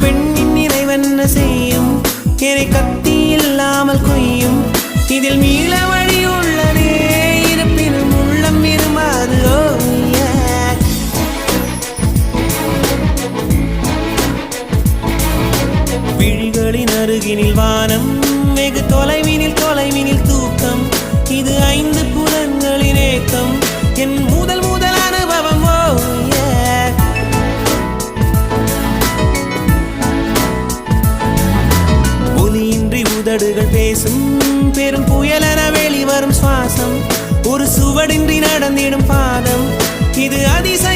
பெண்ணின் நிறைவென்ன செய்யும் என்னை கத்தி இல்லாமல் கொய்யும் இதில் மீள வழி உள்ளதே இருப்பினும் உள்ளம் இருமாது விழிகளின் அருகினில் வானம் வெகு தொலைவினில் தூக்கம் இது 5 புலன்களின் ஏக்கம் என் முதல் அனுபவம் ஒலியின்றி உதடுகள் பேசும் பெரும் புயலென வெளிவரும் சுவாசம் ஒரு சுவடின்றி நடந்திடும் பாதம் இது அதிசயம்